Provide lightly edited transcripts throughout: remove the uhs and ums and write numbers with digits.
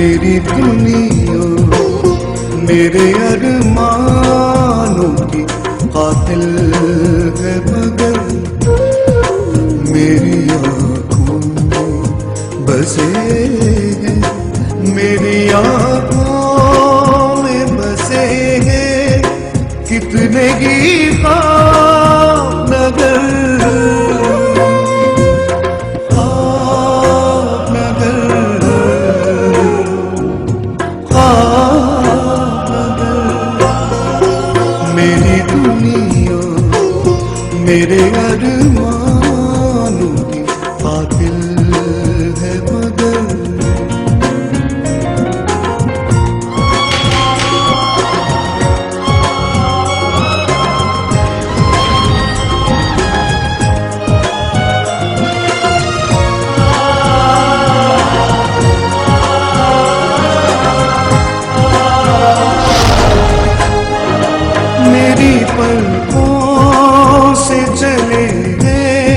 मेरी दुनिया मेरे अरमानों की कातिल है मगर मेरी आँखों में बसे हैं, मेरी आँखों में बसे हैं कितने की ख्वाब नगर। मेरी दुनिया मेरे अरमानों की कातिल है मगर। मेरी पलकों से चले हैं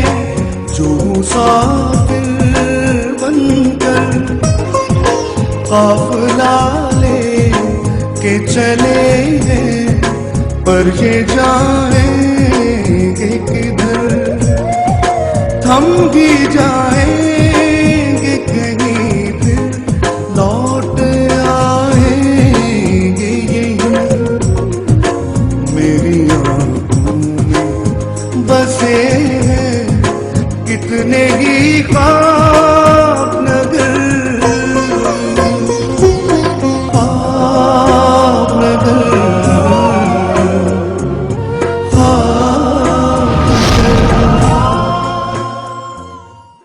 जो मुसाफिर बनकर, काफिला ले के चले हैं पर ये जाएंगे किधर, थम भी जाएंगे कहीं फिर लौट आएंगे यहीं। मेरी आँखों में बसे हैं कितने ही ख्वाब